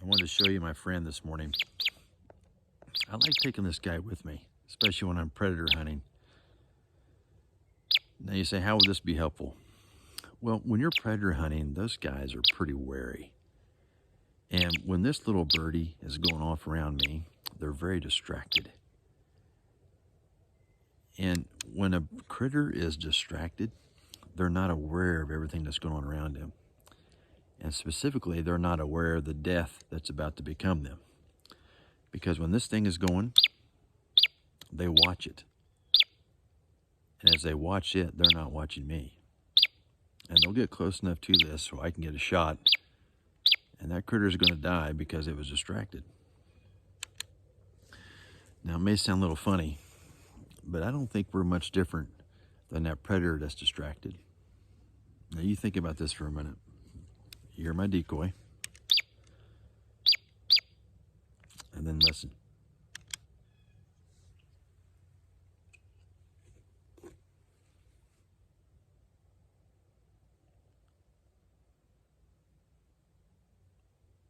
I wanted to show you my friend this morning. I like taking this guy with me, especially when I'm predator hunting. Now you say, how would this be helpful? Well, when you're predator hunting, those guys are pretty wary. And when this little birdie is going off around me, they're very distracted. And when a critter is distracted, they're not aware of everything that's going on around them. And specifically, they're not aware of the death that's about to become them. Because when this thing is going, they watch it. And as they watch it, they're not watching me. And they'll get close enough to this so I can get a shot. And that critter is going to die because it was distracted. Now, it may sound a little funny, but I don't think we're much different than that predator that's distracted. Now, you think about this for a minute. You're my decoy. And then listen.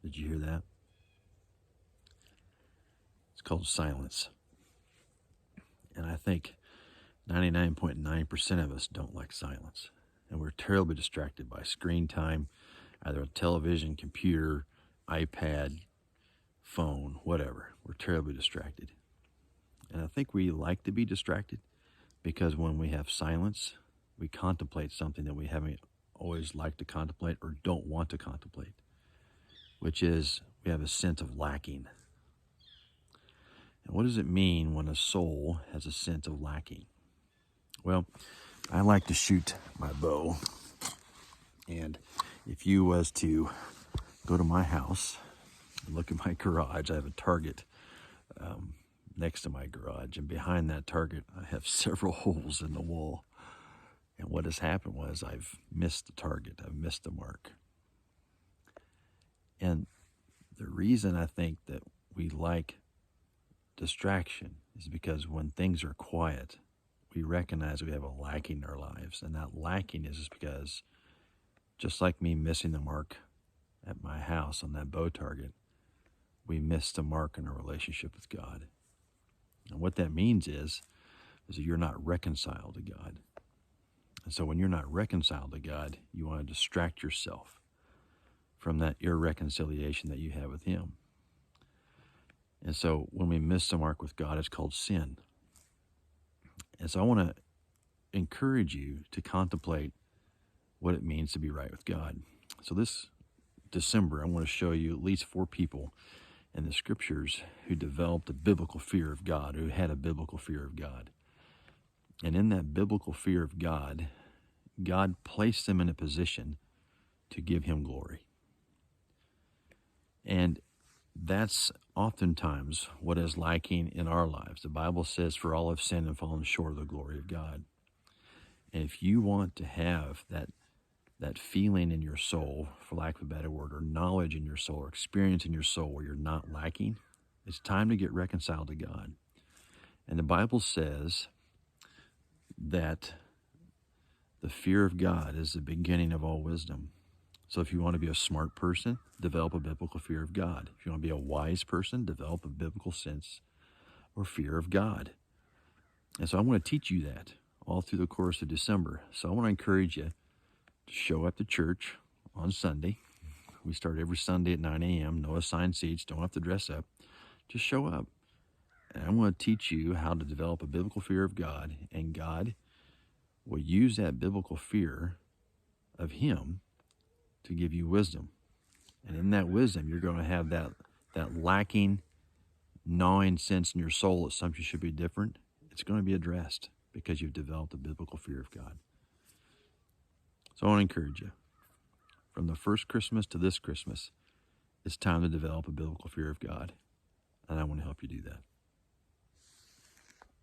Did you hear that? It's called silence. And I think 99.9% of us don't like silence. And we're terribly distracted by screen time, either a television, computer, iPad, phone, whatever. We're terribly distracted. And I think we like to be distracted because when we have silence, we contemplate something that we haven't always liked to contemplate or don't want to contemplate, which is we have a sense of lacking. And what does it mean when a soul has a sense of lacking? Well, I like to shoot my bow. And if you was to go to my house and look at my garage, I have a target next to my garage. And behind that target, I have several holes in the wall. And what has happened was I've missed the target. I've missed the mark. And the reason I think that we like distraction is because when things are quiet, we recognize we have a lacking in our lives. And that lacking is just because, just like me missing the mark at my house on that bow target, we missed the mark in our relationship with God. And what that means is that you're not reconciled to God. And so when you're not reconciled to God, you want to distract yourself from that irreconciliation that you have with Him. And so when we miss the mark with God, it's called sin. And so I want to encourage you to contemplate what it means to be right with God. So this December, I want to show you at least 4 people in the scriptures who developed a biblical fear of God, who had a biblical fear of God. And in that biblical fear of God, God placed them in a position to give Him glory. And that's oftentimes what is lacking in our lives. The Bible says, for all have sinned and fallen short of the glory of God. And if you want to have that feeling in your soul, for lack of a better word, or knowledge in your soul, or experience in your soul where you're not lacking, it's time to get reconciled to God. And the Bible says that the fear of God is the beginning of all wisdom. So if you want to be a smart person, develop a biblical fear of God. If you want to be a wise person, develop a biblical sense or fear of God. And so I want to teach you that all through the course of December. So I want to encourage you to show up to church on Sunday. We start every Sunday at 9 a.m. No assigned seats. Don't have to dress up. Just show up. And I want to teach you how to develop a biblical fear of God. And God will use that biblical fear of Him to give you wisdom. And in that wisdom, you're going to have that lacking, gnawing sense in your soul that something should be different. It's going to be addressed because you've developed a biblical fear of God. So I want to encourage you. From the first Christmas to this Christmas, it's time to develop a biblical fear of God. And I want to help you do that.